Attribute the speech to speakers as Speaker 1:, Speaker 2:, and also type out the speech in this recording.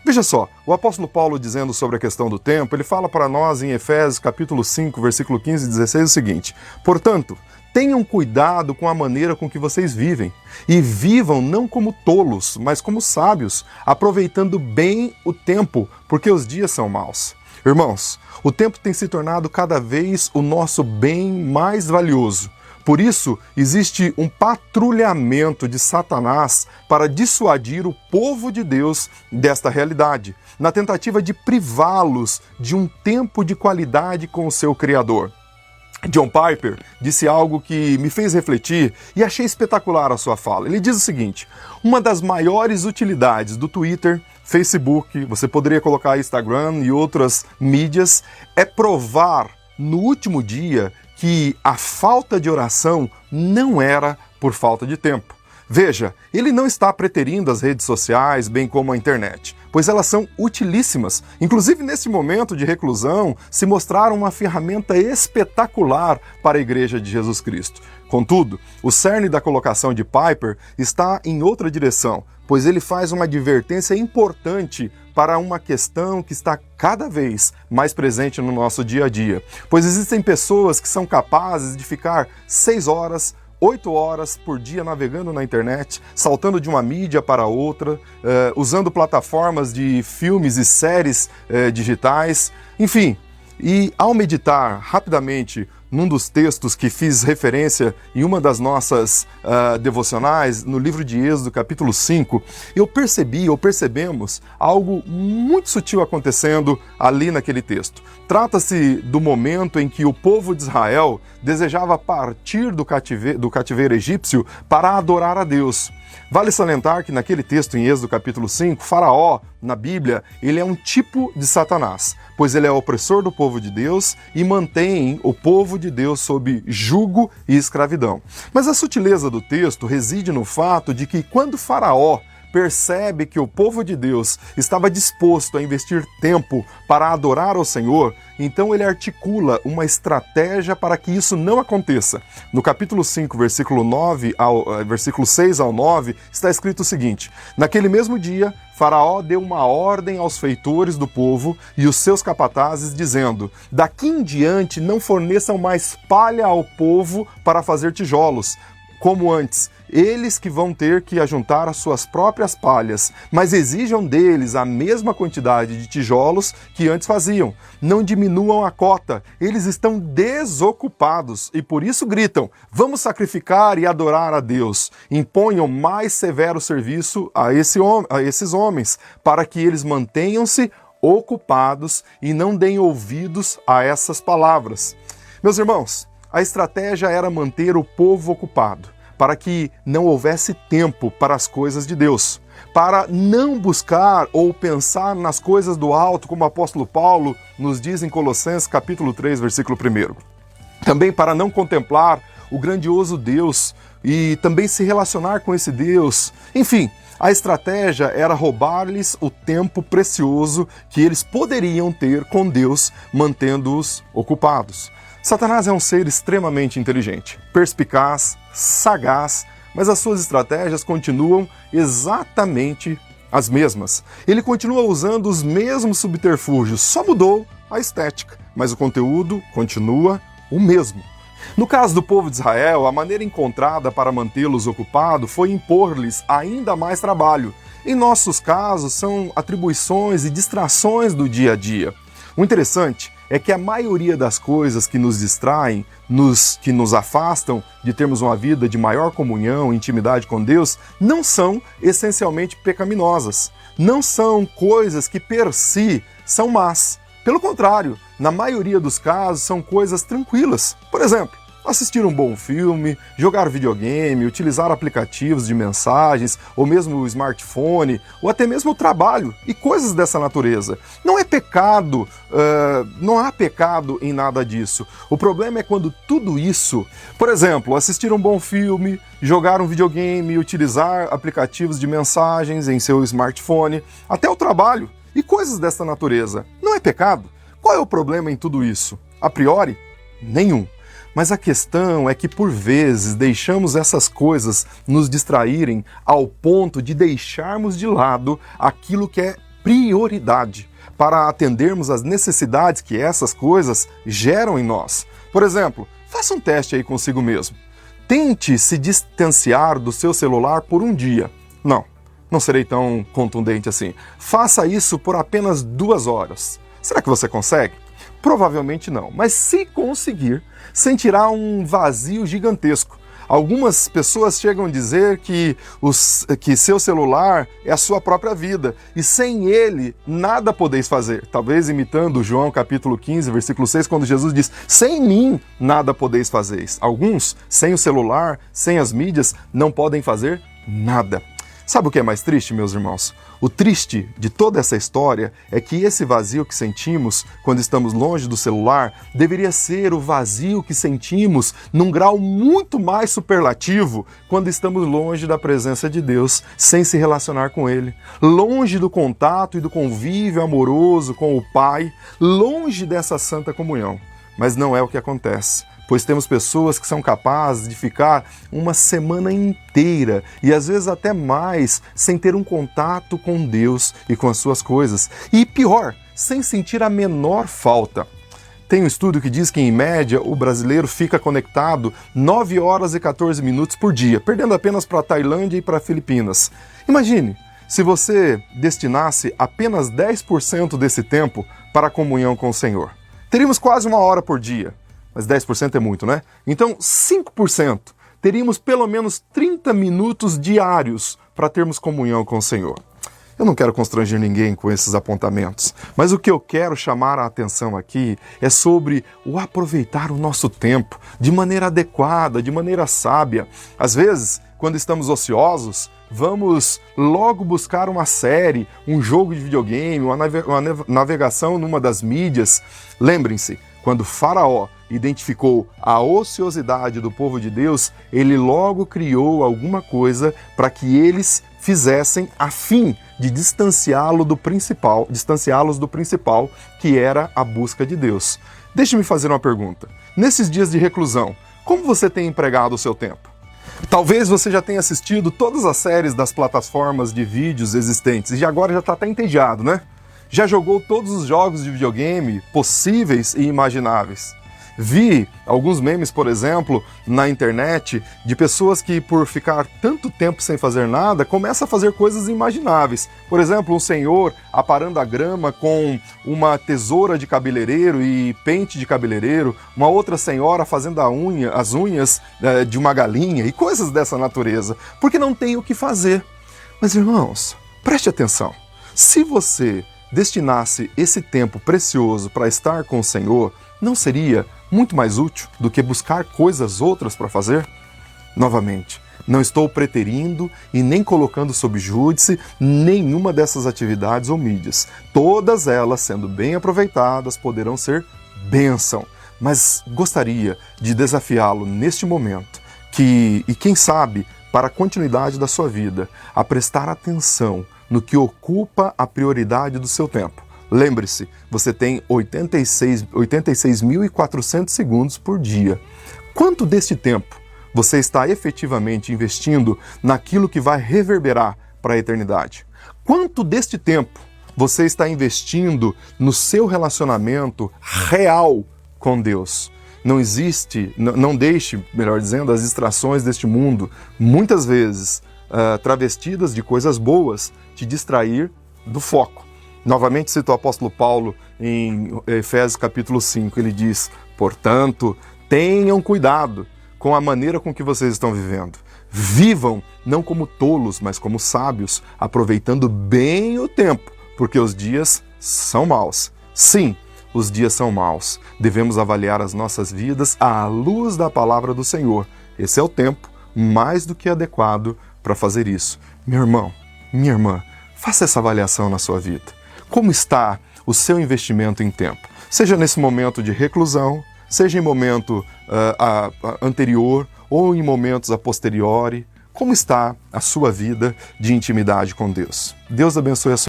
Speaker 1: Veja só, o apóstolo Paulo, dizendo sobre a questão do tempo, ele fala para nós em Efésios capítulo 5, versículo 15 e 16 o seguinte: portanto, tenham cuidado com a maneira com que vocês vivem, e vivam não como tolos, mas como sábios, aproveitando bem o tempo, porque os dias são maus. Irmãos, o tempo tem se tornado cada vez o nosso bem mais valioso. Por isso, existe um patrulhamento de Satanás para dissuadir o povo de Deus desta realidade, na tentativa de privá-los de um tempo de qualidade com o seu Criador. John Piper disse algo que me fez refletir e achei espetacular a sua fala. Ele diz o seguinte: uma das maiores utilidades do Twitter, Facebook, você poderia colocar Instagram e outras mídias, é provar no último dia que a falta de oração não era por falta de tempo. Veja, ele não está preterindo as redes sociais, bem como a internet, pois elas são utilíssimas. Inclusive, nesse momento de reclusão, se mostraram uma ferramenta espetacular para a Igreja de Jesus Cristo. Contudo, o cerne da colocação de Piper está em outra direção, pois ele faz uma advertência importante para uma questão que está cada vez mais presente no nosso dia a dia. Pois existem pessoas que são capazes de ficar 6 horas, 8 horas por dia navegando na internet, saltando de uma mídia para outra, usando plataformas de filmes e séries digitais, enfim. E ao meditar rapidamente num dos textos que fiz referência em uma das nossas devocionais, no livro de Êxodo, capítulo 5, percebemos algo muito sutil acontecendo ali naquele texto. Trata-se do momento em que o povo de Israel desejava partir do cativeiro egípcio para adorar a Deus. Vale salientar que naquele texto, em Êxodo capítulo 5, Faraó, na Bíblia, ele é um tipo de Satanás, pois ele é opressor do povo de Deus e mantém o povo de Deus sob jugo e escravidão. Mas a sutileza do texto reside no fato de que quando Faraó percebe que o povo de Deus estava disposto a investir tempo para adorar ao Senhor, então ele articula uma estratégia para que isso não aconteça. No capítulo 5, versículo 6 ao 9, está escrito o seguinte: naquele mesmo dia, Faraó deu uma ordem aos feitores do povo e os seus capatazes, dizendo: daqui em diante não forneçam mais palha ao povo para fazer tijolos, como antes. Eles que vão ter que ajuntar as suas próprias palhas, mas exijam deles a mesma quantidade de tijolos que antes faziam. Não diminuam a cota, eles estão desocupados e por isso gritam: vamos sacrificar e adorar a Deus. Imponham mais severo serviço a esses homens, para que eles mantenham-se ocupados e não deem ouvidos a essas palavras. Meus irmãos, a estratégia era manter o povo ocupado, para que não houvesse tempo para as coisas de Deus, para não buscar ou pensar nas coisas do alto, como o apóstolo Paulo nos diz em Colossenses capítulo 3, versículo 1. Também para não contemplar o grandioso Deus e também se relacionar com esse Deus. Enfim, a estratégia era roubar-lhes o tempo precioso que eles poderiam ter com Deus, mantendo-os ocupados. Satanás é um ser extremamente inteligente, perspicaz, sagaz, mas as suas estratégias continuam exatamente as mesmas. Ele continua usando os mesmos subterfúgios, só mudou a estética, mas o conteúdo continua o mesmo. No caso do povo de Israel, a maneira encontrada para mantê-los ocupados foi impor-lhes ainda mais trabalho. Em nossos casos, são atribuições e distrações do dia a dia. O interessante é que a maioria das coisas que nos distraem, que nos afastam de termos uma vida de maior comunhão e intimidade com Deus, não são essencialmente pecaminosas. Não são coisas que per si são más. Pelo contrário, na maioria dos casos são coisas tranquilas. Por exemplo, assistir um bom filme, jogar videogame, utilizar aplicativos de mensagens, ou mesmo o smartphone, ou até mesmo o trabalho, e coisas dessa natureza. Não é pecado, não há pecado em nada disso. O problema é quando tudo isso, por exemplo, assistir um bom filme, jogar um videogame, utilizar aplicativos de mensagens em seu smartphone, até o trabalho, e coisas dessa natureza. Não é pecado? Qual é o problema em tudo isso? A priori, nenhum. Mas a questão é que, por vezes, deixamos essas coisas nos distraírem ao ponto de deixarmos de lado aquilo que é prioridade para atendermos às necessidades que essas coisas geram em nós. Por exemplo, faça um teste aí consigo mesmo. Tente se distanciar do seu celular por um dia. Não serei tão contundente assim. Faça isso por apenas 2 horas. Será que você consegue? Provavelmente não, mas se conseguir, sentirá um vazio gigantesco. Algumas pessoas chegam a dizer que seu celular é a sua própria vida e sem ele nada podeis fazer. Talvez imitando João capítulo 15, versículo 6, quando Jesus diz: sem mim nada podeis fazer. Alguns, sem o celular, sem as mídias, não podem fazer nada. Sabe o que é mais triste, meus irmãos? O triste de toda essa história é que esse vazio que sentimos quando estamos longe do celular deveria ser o vazio que sentimos num grau muito mais superlativo quando estamos longe da presença de Deus, sem se relacionar com Ele, longe do contato e do convívio amoroso com o Pai, longe dessa santa comunhão. Mas não é o que acontece. Pois temos pessoas que são capazes de ficar uma semana inteira e às vezes até mais sem ter um contato com Deus e com as suas coisas. E pior, sem sentir a menor falta. Tem um estudo que diz que, em média, o brasileiro fica conectado 9 horas e 14 minutos por dia, perdendo apenas para a Tailândia e para Filipinas. Imagine, se você destinasse apenas 10% desse tempo para a comunhão com o Senhor. Teríamos quase 1 hora por dia. Mas 10% é muito, né? Então, 5%. Teríamos pelo menos 30 minutos diários para termos comunhão com o Senhor. Eu não quero constranger ninguém com esses apontamentos, mas o que eu quero chamar a atenção aqui é sobre o aproveitar o nosso tempo de maneira adequada, de maneira sábia. Às vezes, quando estamos ociosos, vamos logo buscar uma série, um jogo de videogame, uma navegação numa das mídias. Lembrem-se, quando Faraó identificou a ociosidade do povo de Deus, ele logo criou alguma coisa para que eles fizessem a fim de distanciá-los do principal, que era a busca de Deus. Deixe-me fazer uma pergunta. Nesses dias de reclusão, como você tem empregado o seu tempo? Talvez você já tenha assistido todas as séries das plataformas de vídeos existentes e agora já está até entediado, né? Já jogou todos os jogos de videogame possíveis e imagináveis. Vi alguns memes, por exemplo, na internet, de pessoas que, por ficar tanto tempo sem fazer nada, começam a fazer coisas imagináveis. Por exemplo, um senhor aparando a grama com uma tesoura de cabeleireiro e pente de cabeleireiro, uma outra senhora fazendo as unhas de uma galinha e coisas dessa natureza, porque não tem o que fazer. Mas, irmãos, preste atenção. Se você destinasse esse tempo precioso para estar com o Senhor, não seria muito mais útil do que buscar coisas outras para fazer? Novamente, não estou preterindo e nem colocando sob júdice nenhuma dessas atividades ou mídias. Todas elas, sendo bem aproveitadas, poderão ser bênção. Mas gostaria de desafiá-lo neste momento, e quem sabe, para a continuidade da sua vida, a prestar atenção no que ocupa a prioridade do seu tempo. Lembre-se, você tem 86.400 segundos por dia. Quanto deste tempo você está efetivamente investindo naquilo que vai reverberar para a eternidade? Quanto deste tempo você está investindo no seu relacionamento real com Deus? Não deixe, melhor dizendo, as distrações deste mundo, muitas vezes travestidas de coisas boas, te distrair do foco. Novamente cito o apóstolo Paulo em Efésios capítulo 5, ele diz: portanto, tenham cuidado com a maneira com que vocês estão vivendo. Vivam não como tolos, mas como sábios, aproveitando bem o tempo, porque os dias são maus. Sim, os dias são maus. Devemos avaliar as nossas vidas à luz da palavra do Senhor. Esse é o tempo mais do que adequado para fazer isso. Meu irmão, minha irmã, faça essa avaliação na sua vida. Como está o seu investimento em tempo? Seja nesse momento de reclusão, seja em momento anterior ou em momentos a posteriori. Como está a sua vida de intimidade com Deus? Deus abençoe a sua